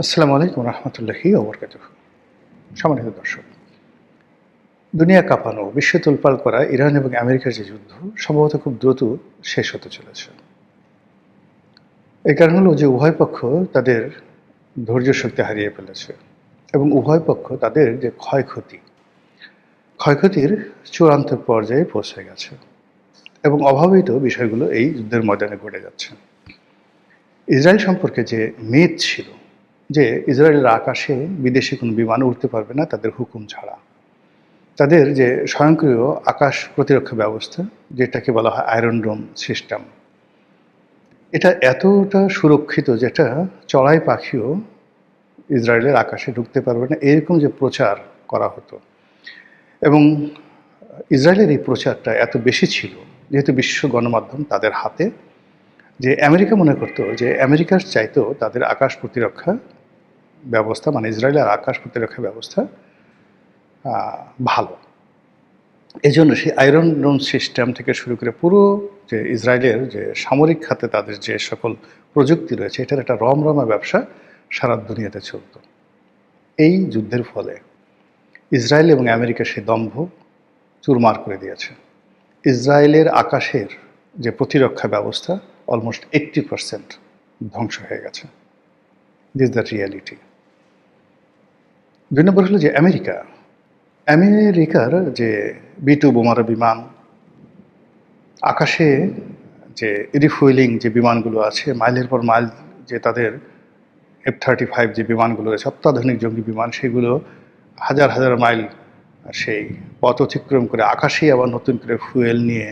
আসসালামু আলাইকুম রহমতুল্লাহি ওয়া বারাকাতুহু। সম্মানিত দর্শক, দুনিয়া কাঁপানো, বিশ্ব তোলপাড় করা ইরান এবং আমেরিকার যে যুদ্ধ সম্ভবত খুব দ্রুত শেষ হতে চলেছে। এর কারণ হলো যে উভয় পক্ষ তাদের ধৈর্য শক্তি হারিয়ে ফেলেছে এবং উভয় পক্ষ তাদের যে ক্ষয়ক্ষতির চূড়ান্ত পর্যায়ে পৌঁছে গেছে এবং অভাবিত বিষয়গুলো এই যুদ্ধের ময়দানে ঘটে যাচ্ছে। ইসরায়েল সম্পর্কে যে মিথ ছিল যে ইসরায়েলের আকাশে বিদেশি কোনো বিমান উড়তে পারবে না তাদের হুকুম ছাড়া, তাদের যে স্বয়ংক্রিয় আকাশ প্রতিরক্ষা ব্যবস্থা যেটাকে বলা হয় আয়রন ডোম সিস্টেম, এটা এতটা সুরক্ষিত যেটা চড়াই পাখিও ইসরায়েলের আকাশে ঢুকতে পারবে না, এরকম যে প্রচার করা হতো। এবং ইসরায়েলের এই প্রচারটা এত বেশি ছিল যেহেতু বিশ্ব গণমাধ্যম তাদের হাতে, যে আমেরিকা মনে করতো যে আমেরিকার চাইতেও তাদের আকাশ প্রতিরক্ষা ব্যবস্থা মানে ইসরায়েলের আকাশ প্রতিরক্ষা ব্যবস্থা ভালো। এই জন্য সেই আয়রন ডোম সিস্টেম থেকে শুরু করে পুরো যে ইসরায়েলের যে সামরিক খাতে তাদের যে সকল প্রযুক্তি রয়েছে এটার একটা রমরমা ব্যবসা সারা দুনিয়াতে চলত। এই যুদ্ধের ফলে ইসরায়েল এবং আমেরিকা সেই দম্ভ চুরমার করে দিয়েছে। ইসরায়েলের আকাশের যে প্রতিরক্ষা ব্যবস্থা অলমোস্ট 80% ধ্বংস হয়ে গেছে। This the reality. ২ নম্বর হলো যে আমেরিকার যে B-2 বোমারু বিমান, আকাশে যে রিফুয়েলিং যে বিমানগুলো আছে, মাইলের পর মাইল যে তাদের F-35 যে বিমানগুলো রয়েছে অত্যাধুনিক জঙ্গি বিমান, সেগুলো হাজার হাজার মাইল সেই পথ অতিক্রম করে আকাশেই আবার নতুন করে ফুয়েল নিয়ে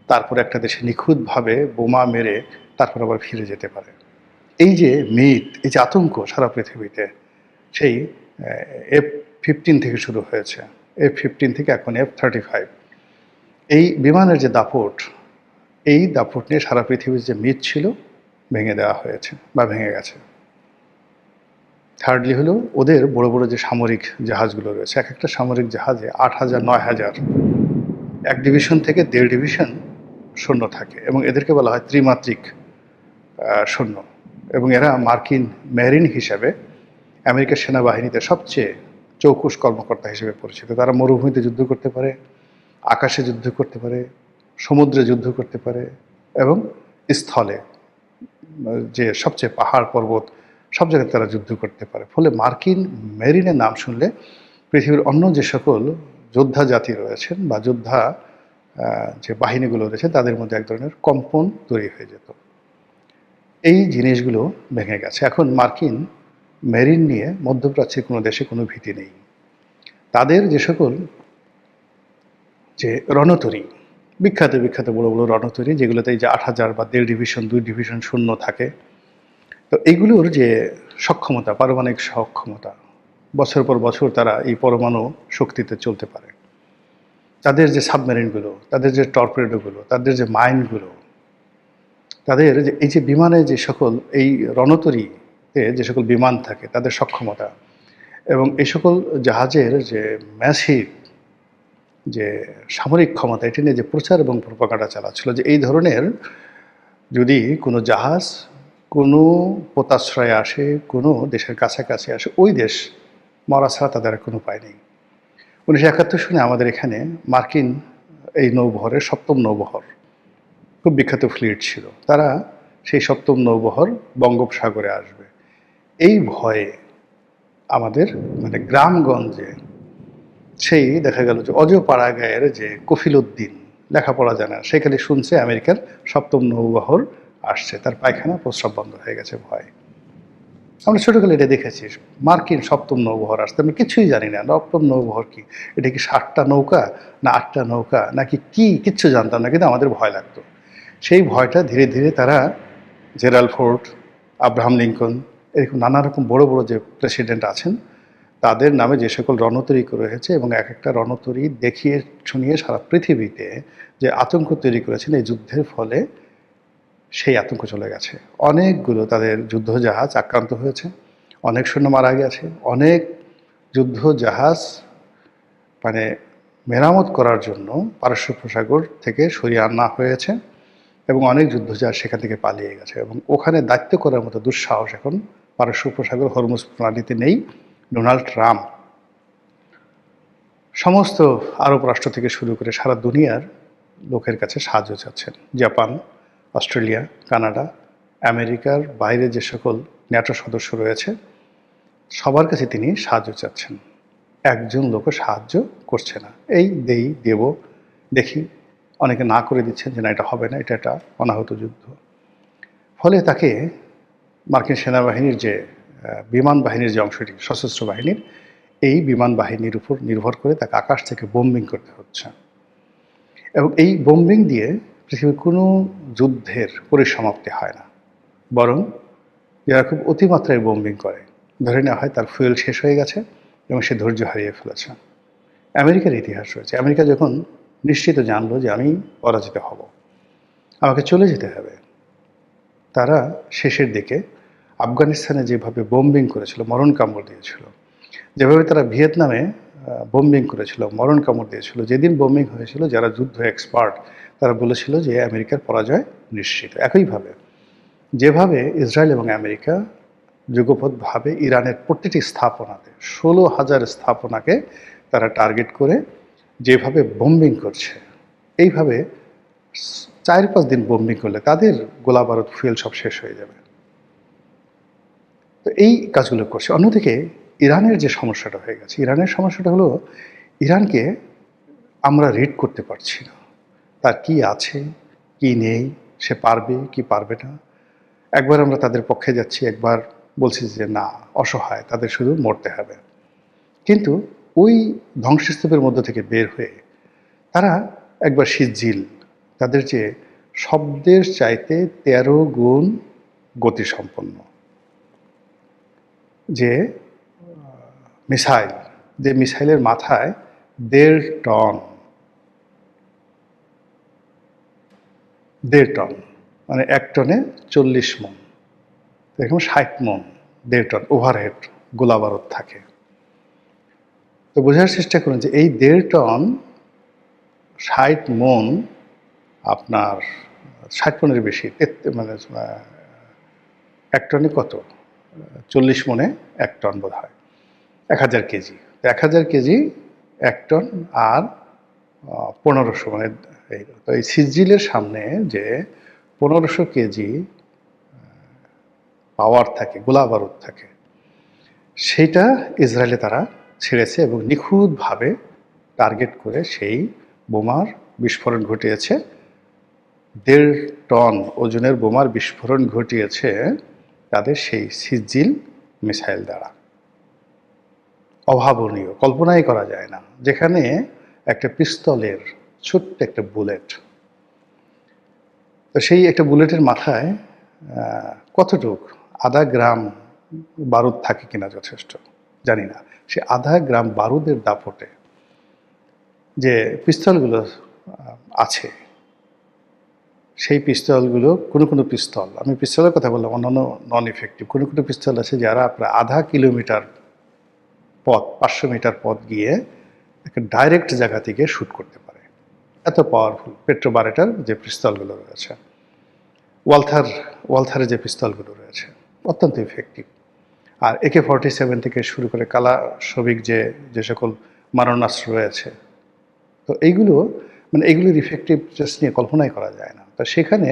তারপর একটা দেশে নিখুঁতভাবে বোমা মেরে তারপর আবার ফিরে যেতে পারে। এই যে মিথ, এই যে আতঙ্ক সারা পৃথিবীতে, সেই F-15 থেকে শুরু হয়েছে, F-15 থেকে এখন F-35, এই বিমানের যে দাপট, এই দাপট নিয়ে সারা পৃথিবীর যে মিথ ছিল ভেঙে দেওয়া হয়েছে বা ভেঙে গেছে। থার্ডলি হলো ওদের বড় বড় যে সামরিক জাহাজগুলো রয়েছে, এক একটা সামরিক জাহাজে 8,000 9,000 এক ডিভিশন থেকে 1.5 ডিভিশন সৈন্য থাকে এবং এদেরকে বলা হয় ত্রিমাত্রিক সৈন্য। এবং এরা মার্কিন মেরিন হিসাবে আমেরিকার সেনাবাহিনীতে সবচেয়ে চৌকুশ কর্মকর্তা হিসেবে পরিচিত। তারা মরুভূমিতে যুদ্ধ করতে পারে, আকাশে যুদ্ধ করতে পারে, সমুদ্রে যুদ্ধ করতে পারে এবং স্থলে যে সবচেয়ে পাহাড় পর্বত সব জায়গায় তারা যুদ্ধ করতে পারে। ফলে মার্কিন মেরিনের নাম শুনলে পৃথিবীর অন্য যে সকল যোদ্ধা জাতি রয়েছেন বা যোদ্ধা যে বাহিনীগুলো রয়েছে তাদের মধ্যে এক ধরনের কম্পন তৈরি হয়ে যেত। এই জিনিসগুলো ভেঙে গেছে। এখন মার্কিন মেরিন নিয়ে মধ্যপ্রাচ্যের কোনো দেশে কোনো ভীতি নেই। তাদের যে সকল যে রণতরী, বিখ্যাত বিখ্যাত বড় বড় রণতরী, যেগুলোতে এই যে 8,000 বা 1.5 ডিভিশন 2 ডিভিশন সৈন্য থাকে, তো এইগুলোর যে সক্ষমতা, পারমাণবিক সক্ষমতা, বছর পর বছর তারা এই পরমাণু শক্তিতে চলতে পারে। তাদের যে সাবমেরিনগুলো, তাদের যে টর্পেডোগুলো, তাদের যে মাইনগুলো, তাদের যে এই যে বিমানে যে সকল এই রণতরীতে যে সকল বিমান থাকে তাদের সক্ষমতা এবং এই সকল জাহাজের যে ম্যাসিভ যে সামরিক ক্ষমতা, এটি নিয়ে যে প্রচার এবং প্রপাগান্ডা চালাচ্ছিল যে এই ধরনের যদি কোনো জাহাজ কোনো পোতাশ্রয়ে আসে, কোনো দেশের কাছাকাছি আসে, ওই দেশ মরা ছাড়া তাদের কোনো উপায় নেই। 1971 সনে আমাদের এখানে মার্কিন এই নৌবহরের 7ম নৌবহর, খুব বিখ্যাত ফ্লিট ছিল, তারা সেই 7ম নৌবহর বঙ্গোপসাগরে আসবে এই ভয়ে আমাদের মানে গ্রামগঞ্জে সেই দেখা গেল যে অজপাড়া গায়ের যে কফিল উদ্দিন লেখাপড়া জানে না, সেখানে শুনছে আমেরিকার 7ম নৌবহর আসছে, তার পায়খানা প্রস্রাব বন্ধ হয়ে গেছে ভয়। আমরা ছোটোকালে এটা দেখেছি, মার্কিন 7ম নৌবহর আসতে, আমরা কিছুই জানি না 7ম নৌবহর কি, এটা কি 7টা নৌকা না 8টা নৌকা নাকি কি, কিচ্ছু জানতাম না, কিন্তু আমাদের ভয় লাগতো। সেই ভয়টা ধীরে ধীরে তারা জেরাল্ড ফোর্ড, আব্রাহাম লিঙ্কন, এরকম নানা রকম বড় বড় যে প্রেসিডেন্ট আছেন তাদের নামে যে সকল রণতরী রয়েছে এবং এক একটা রণতরী দেখিয়ে শুনিয়ে সারা পৃথিবীতে যে আতঙ্ক তৈরি করেছেন এই যুদ্ধের ফলে, সেই আতঙ্ক চলে গেছে। অনেকগুলো তাদের যুদ্ধজাহাজ আক্রান্ত হয়েছে, অনেক সৈন্য মারা গেছে, অনেক যুদ্ধজাহাজ মানে মেরামত করার জন্য পারস্য উপসাগর থেকে সরিয়ে আনা হয়েছে এবং অনেক যুদ্ধজাহাজ সেখান থেকে পালিয়ে গেছে এবং ওখানে দায়িত্ব করার মতো দুঃসাহস এখন পারস্য উপসাগর হরমুজ প্রণালীতে নেই। ডোনাল্ড ট্রাম্প সমস্ত আরব রাষ্ট্র থেকে শুরু করে সারা দুনিয়ার লোকের কাছে সাহায্য চাচ্ছেন। জাপান, অস্ট্রেলিয়া, কানাডা, আমেরিকার বাইরে যে সকল ন্যাটো সদস্য রয়েছে সবার কাছে তিনি সাহায্য চাচ্ছেন। একজন লোকও সাহায্য করছে না। এই দেব দেখি, অনেকে না করে দিচ্ছেন যে না এটা হবে না, এটা একটা অনাহত যুদ্ধ। ফলে তাকে মার্কিন সেনাবাহিনীর যে বিমান বাহিনীর যে অংশটি, সশস্ত্র বাহিনীর, এই বিমান বাহিনীর উপর নির্ভর করে তাকে আকাশ থেকে বোম্বিং করতে হচ্ছে। এবং এই বোম্বিং দিয়ে পৃথিবীর কোনো যুদ্ধের পরিসমাপ্তি হয় না, বরং যারা খুব অতিমাত্রায় বোম্বিং করে ধরে নেওয়া হয় তার ফুয়েল শেষ হয়ে গেছে এবং সে ধৈর্য হারিয়ে ফেলেছে। আমেরিকার ইতিহাস রয়েছে। আমেরিকা যখন নিশ্চিত জানলো যে আমি পরাজিত হব, আমাকে চলে যেতে হবে, তারা শেষের দিকে আফগানিস্তানে যেভাবে বোম্বিং করেছিল, মরণ কামড় দিয়েছিল, যেভাবে তারা ভিয়েতনামে বোম্বিং করেছিল, মরণ কামড় দিয়েছিল, যেদিন বোম্বিং হয়েছিল যারা যুদ্ধ এক্সপার্ট তারা বলেছিল যে আমেরিকার পরাজয় নিশ্চিত। একইভাবে যেভাবে ইসরায়েল এবং আমেরিকা যুগপৎভাবে ইরানের প্রতিটি স্থাপনাতে 16,000 স্থাপনাকে তারা টার্গেট করে যেভাবে বোম্বিং করছে, এইভাবে 4-5 দিন বোম্বিং করলে তাদের গোলা বারুদ ফুয়েল সব শেষ হয়ে যাবে। তো এই কাজগুলো করছে। অন্যদিকে ইরানের যে সমস্যাটা হয়ে গেছে, ইরানের সমস্যাটা হলো ইরানকে আমরা রিড করতে পারছি না, তার কি আছে কি নেই, সে পারবে কি পারবে না। একবার আমরা তাদের পক্ষে যাচ্ছি, একবার বলছি যে না, অসহায়, তাদের শুধু মরতে হবে। কিন্তু ওই ধ্বংসস্তূপের মধ্য থেকে বের হয়ে তারা একবার সিজিল, তাদের যে শব্দের চাইতে 13 গুণ গতিসম্পন্ন যে মিসাইল, যে মিসাইলের মাথায় 1.5 টন, 1.5 টন মানে 1 টনে 40 মণ, এরকম 60 মণ, 1.5 টন ওভারহেড গোলা বারুদ থাকে। তো বোঝার চেষ্টা করুন যে এই 1.5 টন 60 মণ, আপনার 60 মণের বেশি, মানে 1 টনে কত, 40 মণে 1 টন বোধ হয়, 1000 কেজি। 1000 কেজি 1 টন আর 1500, মানে এই সিজিলের সামনে যে 1500 কেজি পাওয়ার থাকে, গোলা বারুদ থাকে, সেটা ইসরায়েলে তারা ছেড়েছে এবং নিখুঁতভাবে টার্গেট করে সেই বোমার বিস্ফোরণ ঘটিয়েছে। 1.5 টন ওজনের বোমার বিস্ফোরণ ঘটিয়েছে তাদের সেই সিজিল মিসাইল দ্বারা। অভাবনীয়, কল্পনাই করা যায় না। যেখানে একটা পিস্তলের ছোট্ট একটা বুলেট, তো সেই একটা বুলেটের মাথায় কতটুক, আধা গ্রাম বারুদ থাকে কিনা যথেষ্ট জানি না, সে আধা গ্রাম বারুদের দাপটে যে পিস্তলগুলো আছে, সেই পিস্তলগুলো কোনো পিস্তল, আমি পিস্তলের কথা বললাম, অন্যান্য নন ইফেক্টিভ, কোনো পিস্তল আছে যারা প্রায় আধা কিলোমিটার পথ, 500 মিটার পথ গিয়ে একটা ডাইরেক্ট জায়গা থেকে শ্যুট করতে পারে, এত পাওয়ারফুল। পেট্রোবারেটার যে পিস্তলগুলো রয়েছে, ওয়ালথারের যে পিস্তলগুলো রয়েছে অত্যন্ত ইফেক্টিভ। আর AK-47 থেকে শুরু করে কালাশবিক যে সকল মারণাস্ত্র রয়েছে, তো এইগুলো মানে এইগুলির ইফেক্টিভনেস নিয়ে কল্পনাই করা যায় না। তো সেখানে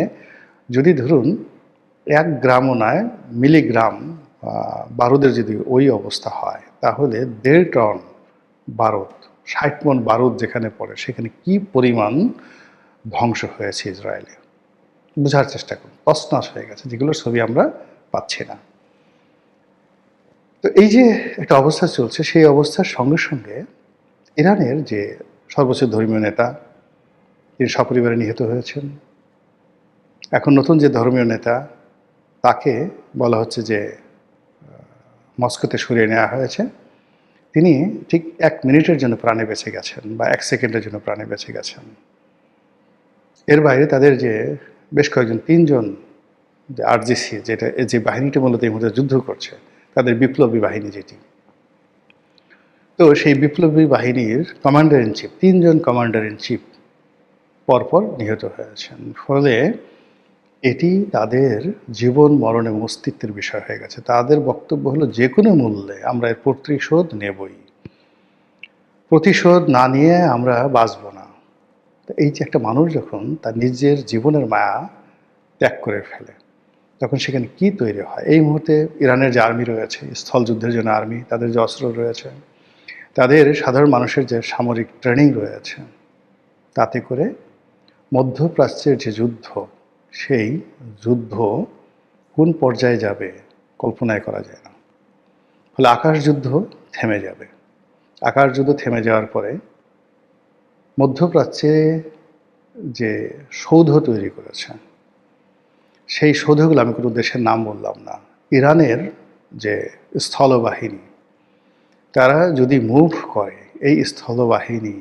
যদি ধরুন 1 গ্রামও নয়, মিলিগ্রাম বারুদের যদি ওই অবস্থা হয়, তাহলে 1.5 টন বারুদ, 60 মণ বারুদ যেখানে পড়ে, সেখানে কি পরিমাণ ধ্বংস হয়েছে ইসরায়েলে বোঝার চেষ্টা করুন। তছনছ হয়ে গেছে, যেগুলোর ছবি আমরা পাচ্ছি না। তো এই যে একটা অবস্থা চলছে, সেই অবস্থার সঙ্গে সঙ্গে ইরানের যে সর্বোচ্চ ধর্মীয় নেতা, তিনি সপরিবারে নিহত হয়েছেন। এখন নতুন যে ধর্মীয় নেতা, তাকে বলা হচ্ছে যে মস্কোতে সরিয়ে নেওয়া হয়েছে। তিনি ঠিক 1 মিনিটের জন্য প্রাণে বেঁচে গেছেন বা 1 সেকেন্ডের জন্য প্রাণে বেঁচে গেছেন। এর বাইরে তাদের যে বেশ কয়েকজন, 3 জন যে RGC, যেটা যে বাহিনীটি মূলত এই মুহূর্তে যুদ্ধ করছে, তাদের বিপ্লবী বাহিনী যেটি, তো সেই বিপ্লবী বাহিনীর কমান্ডার ইন চিফ, 3 জন কমান্ডার ইন চিফ পরপর নিহত হয়েছেন। ফলে এটি তাদের জীবন মরণ এবং অস্তিত্বের বিষয় হয়ে গেছে। তাদের বক্তব্য হলো যে কোনো মূল্যে আমরা এর প্রতিশোধ নেবই, প্রতিশোধ না নিয়ে আমরা বাঁচব না। তো এই যে একটা মানুষ যখন তার নিজের জীবনের মায়া ত্যাগ করে ফেলে, তখন সেখানে কি তৈরি হয়? এই মুহূর্তে ইরানের যে আর্মি রয়েছে, স্থলযুদ্ধের জন্য আর্মি, তাদের যে অস্ত্র রয়েছে, তাদের সাধারণ মানুষের যে সামরিক ট্রেনিং রয়েছে, তাতে করে মধ্যপ্রাচ্যের যে যুদ্ধ, সেই যুদ্ধ কোন পর্যায়ে যাবে কল্পনাই করা যায় না। ফলে আকাশ যুদ্ধ থেমে যাবে। আকাশ যুদ্ধ থেমে যাওয়ার পরে মধ্যপ্রাচ্যে যে সৌধ তৈরি করেছে, সেই সৌধগুলো, আমি কোনো দেশের নাম বললাম না, ইরানের যে স্থলবাহিনী, তারা যদি মুভ করে, এই স্থলবাহিনী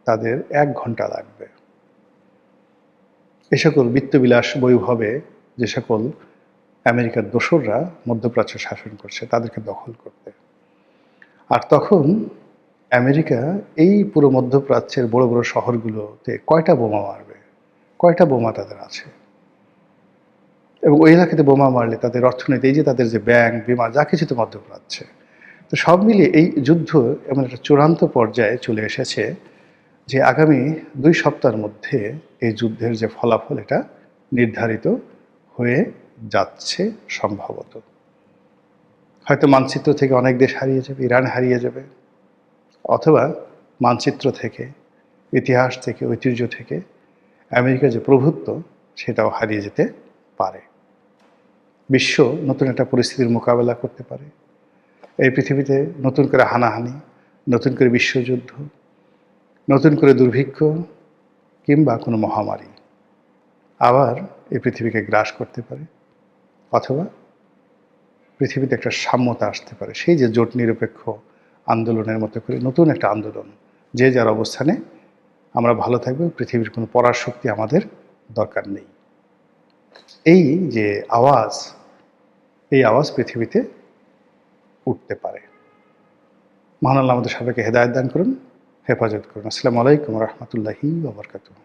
তাদের 1 ঘন্টা লাগবে এ সকল বিত্তবিলাস বৈভবে যে সকল আমেরিকার দোসররা মধ্যপ্রাচ্য শাসন করছে তাদেরকে দখল করতে। আর তখন আমেরিকা এই পুরো মধ্যপ্রাচ্যের বড় বড় শহরগুলোতে কয়টা বোমা মারবে? কয়টা বোমা তাদের আছে? এবং ওই এলাকাতে বোমা মারলে তাদের অর্থনীতি, এই যে তাদের যে ব্যাংক, বিমা, যা কিছু তো মধ্যপ্রাচ্যে। তো সব মিলিয়ে এই যুদ্ধ এমন একটা চূড়ান্ত পর্যায়ে চলে এসেছে যে আগামী 2 সপ্তাহের মধ্যে এই যুদ্ধের যে ফলাফল, এটা নির্ধারিত হয়ে যাচ্ছে সম্ভবত। হয়তো মানচিত্র থেকে অনেক দেশ হারিয়ে যাবে, ইরান হারিয়ে যাবে, অথবা মানচিত্র থেকে, ইতিহাস থেকে, ঐতিহ্য থেকে আমেরিকার যে প্রভুত্ব, সেটাও হারিয়ে যেতে পারে। বিশ্ব নতুন একটা পরিস্থিতির মোকাবেলা করতে পারে। এই পৃথিবীতে নতুন করে হানাহানি, নতুন করে বিশ্বযুদ্ধ, নতুন করে দুর্ভিক্ষ কিংবা কোনো মহামারী আবার এই পৃথিবীকে গ্রাস করতে পারে, অথবা পৃথিবীতে একটা সাম্যতা আসতে পারে। সেই যে জোট নিরপেক্ষ আন্দোলনের মতো করে নতুন একটা আন্দোলন, যে যার অবস্থানে আমরা ভালো থাকবো, পৃথিবীর কোনো পরাশক্তি আমাদের দরকার নেই। এই যে আওয়াজ, এই আওয়াজ পৃথিবীতে উঠতে পারে। মহান আল্লাহ আমাদের সবাইকে হেদায়েত দান করুন, হেফাজত করুন। আসসালামু আলাইকুম ওয়া রাহমাতুল্লাহি ওয়া বারাকাতুহু।